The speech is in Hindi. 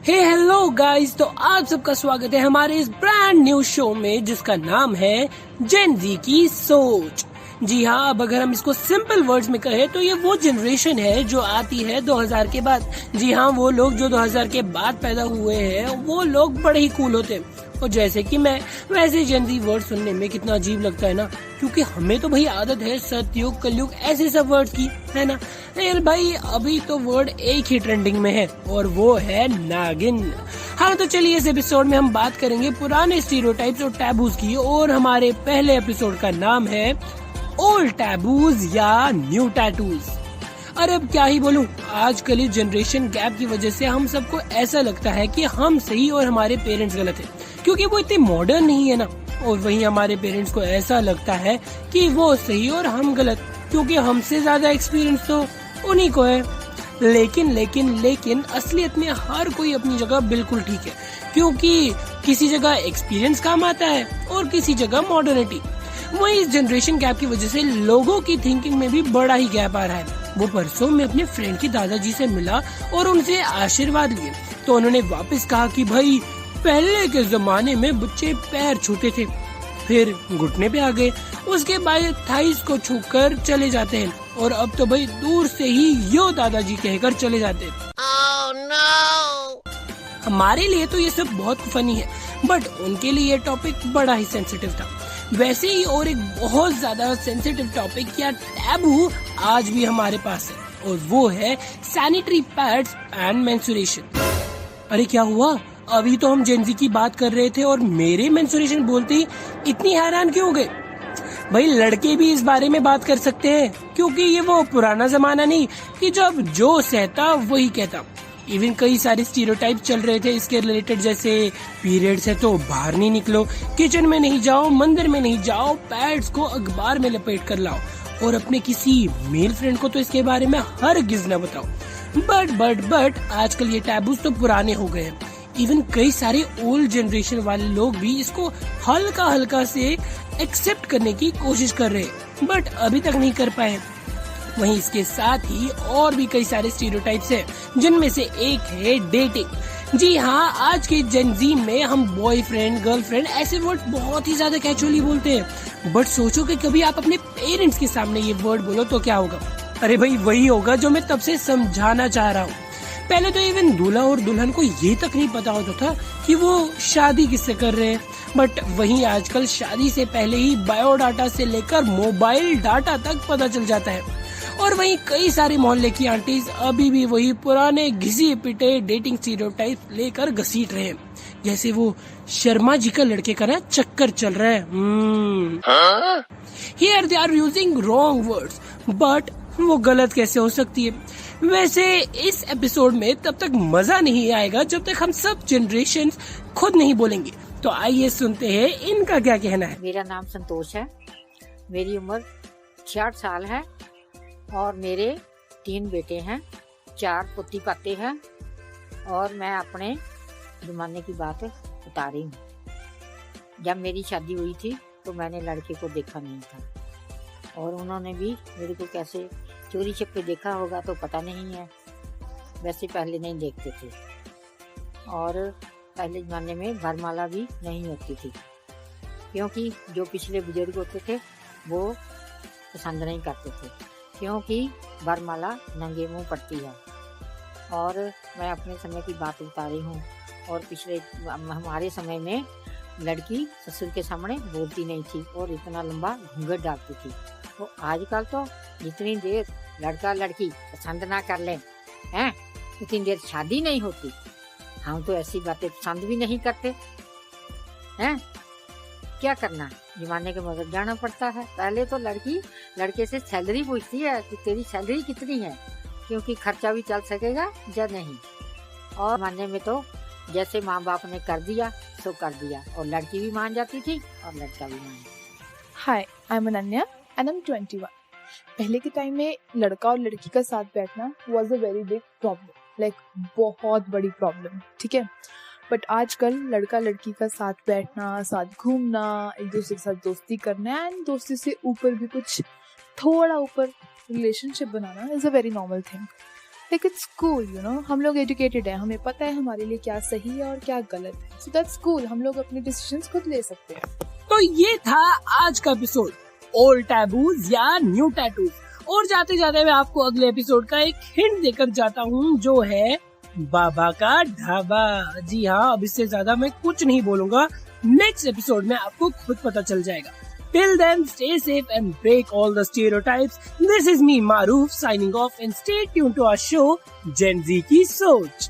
हे हेलो गाइस, तो आप सबका स्वागत है हमारे इस ब्रांड न्यू शो में जिसका नाम है जेन जी की सोच। जी हाँ, अब अगर हम इसको सिंपल वर्ड्स में कहें तो ये वो जनरेशन है जो आती है 2000 के बाद। जी हाँ, वो लोग जो 2000 के बाद पैदा हुए हैं वो लोग बड़े ही कूल होते हैं। और जैसे कि मैं, वैसे जेन जी वर्ड सुनने में कितना अजीब लगता है ना, क्योंकि हमें तो भाई आदत है सतयुग कलयुग ऐसे सब वर्ड्स की, है ना। लेकिन भाई अभी तो वर्ड एक ही ट्रेंडिंग में है और वो है नागिन। हाँ, तो चलिए इस एपिसोड में हम बात करेंगे पुराने स्टीरियोटाइप्स और टैबूज की, और हमारे पहले एपिसोड का नाम है ओल्ड टैबूज या न्यू टैटूज। अरे अब क्या ही बोलूं, आजकल इस जनरेशन गैप की वजह से हम सबको ऐसा लगता है कि हम सही और हमारे पेरेंट्स गलत हैं, क्योंकि वो इतने मॉडर्न नहीं है ना। और वहीं हमारे पेरेंट्स को ऐसा लगता है कि वो सही और हम गलत, क्योंकि हमसे ज्यादा एक्सपीरियंस तो उन्हीं को है। लेकिन लेकिन लेकिन असलियत में हर कोई अपनी जगह बिल्कुल ठीक है, क्योंकि किसी जगह एक्सपीरियंस काम आता है और किसी जगह मॉडर्निटी। वहीं इस जनरेशन गैप की वजह से लोगों की थिंकिंग में भी बड़ा ही गैप आ रहा है। वो परसों में अपने फ्रेंड के दादाजी से मिला और उनसे आशीर्वाद लिए, तो उन्होंने वापस कहा कि भाई पहले के जमाने में बच्चे पैर छूते थे, फिर घुटने पे आ गए, उसके बाद थाइस को छूकर चले जाते हैं, और अब तो भाई दूर से ही यो दादाजी कहकर चले जाते हैं। Oh no! हमारे लिए तो ये सब बहुत फनी है, बट उनके लिए ये टॉपिक बड़ा ही सेंसिटिव था। वैसे ही और एक बहुत ज्यादा सेंसिटिव टॉपिक या टैबू आज भी हमारे पास है, और वो है सैनिटरी पैड्स एंड मेंस्ट्रुएशन। अरे क्या हुआ, अभी तो हम जेन जी की बात कर रहे थे और मेरे मेंस्ट्रुएशन बोलते ही इतनी हैरान क्यों हो गए? भाई लड़के भी इस बारे में बात कर सकते हैं, क्योंकि ये वो पुराना जमाना नहीं कि जब जो सहता वही कहता। इवन कई सारे स्टीरियोटाइप चल रहे थे इसके रिलेटेड, जैसे पीरियड्स है तो बाहर नहीं निकलो, किचन में नहीं जाओ, मंदिर में नहीं जाओ, पैड्स को अखबार में लपेट कर लाओ, और अपने किसी मेल फ्रेंड को तो इसके बारे में हरगिज़ न बताओ। बट आजकल ये टैबूज तो पुराने हो गए हैं। इवन कई सारे ओल्ड जनरेशन वाले लोग भी इसको हल्का हल्का से एक्सेप्ट करने की कोशिश कर रहे हैं, बट अभी तक नहीं कर पाए। वहीं इसके साथ ही और भी कई सारे स्टीरियोटाइप्स हैं, जिनमें से एक है डेटिंग। जी हाँ, आज के जेन जी में हम बॉयफ्रेंड गर्लफ्रेंड ऐसे वर्ड बहुत ही ज्यादा कैजुअली बोलते हैं, बट सोचो कि कभी आप अपने पेरेंट्स के सामने ये वर्ड बोलो तो क्या होगा? अरे भाई वही होगा जो मैं तब से समझाना चाह रहा हूँ। पहले तो इवन दूल्हा और दुल्हन को ये तक नहीं पता होता था कि वो शादी किससे कर रहे हैं, बट वहीं आजकल शादी से पहले ही बायोडाटा से लेकर मोबाइल डाटा तक पता चल जाता है। और वहीं कई सारे मोहल्ले की आंटीज अभी भी वही पुराने घिसी पिटे डेटिंग स्टीरियोटाइप लेकर घसीट रहे हैं, जैसे वो शर्मा जी का लड़के का ना चक्कर चल रहा है। Here they are using wrong words, but वो गलत कैसे हो सकती है? वैसे इस एपिसोड में तब तक मजा नहीं आएगा जब तक हम सब जनरेशन खुद नहीं बोलेंगे। तो आइए सुनते हैं इनका क्या कहना है। मेरा नाम संतोष है, मेरी उम्र 66 साल है और मेरे 3 बेटे हैं, 4 पोती पाते हैं, और मैं अपने जमाने की बात बता रही हूँ। जब मेरी शादी हुई थी तो मैंने लड़के को देखा नहीं था, और उन्होंने भी मेरे को कैसे चोरी छुपे देखा होगा तो पता नहीं है। वैसे पहले नहीं देखते थे, और पहले ज़माने में वरमाला भी नहीं होती थी, क्योंकि जो पिछले बुजुर्ग होते थे वो पसंद नहीं करते थे, क्योंकि वरमाला नंगे मुंह पड़ती है। और मैं अपने समय की बात बता रही हूँ, और पिछले हमारे समय में लड़की ससुर के सामने बोलती नहीं थी और इतना लंबा घूंघट डालती थी। तो आजकल तो जितनी देर लड़का लड़की पसंद ना कर लें हैं, उतनी देर शादी नहीं होती। हम तो ऐसी बातें पसंद भी नहीं करते हैं, क्या करना, जमाने के मदद जाना पड़ता है। पहले तो लड़की लड़के से सैलरी पूछती है कि तेरी सैलरी कितनी है, क्योंकि खर्चा भी चल सकेगा या नहीं। और मानने में तो जैसे माँ बाप ने कर दिया सो कर दिया, और लड़की भी मान जाती थी और लड़का भी मान जाता। Hi, I am Ananya and I am 21। पहले के टाइम में लड़का और लड़की का साथ बैठना was a very big problem, like बहुत बड़ी प्रॉब्लम, ठीक है। बट आजकल लड़का लड़की का साथ बैठना, साथ घूमना, एक दूसरे के साथ दोस्ती करना, एंड दोस्ती से ऊपर भी कुछ थोड़ा ऊपर relationship banana is a very normal thing. Like it's cool, you know, हम लोग एजुकेटेड हैं, हमें पता है हमारे लिए क्या सही है और क्या गलत है, सो दैट्स कूल, हम लोग अपने डिसीजंस खुद ले सकते हैं। तो ये था आज का एपिसोड, ओल्ड टैबूज या न्यू टैटूज। और जाते जाते मैं आपको अगले एपिसोड का एक हिंट देकर जाता हूँ, जो है बाबा का ढाबा। जी हाँ, अब इससे ज्यादा मैं कुछ नहीं बोलूंगा, नेक्स्ट एपिसोड में आपको खुद पता चल जाएगा। Till then, stay safe and break all the stereotypes. This is me, Maruf, signing off, and stay tuned to our show, Gen Z की सोच।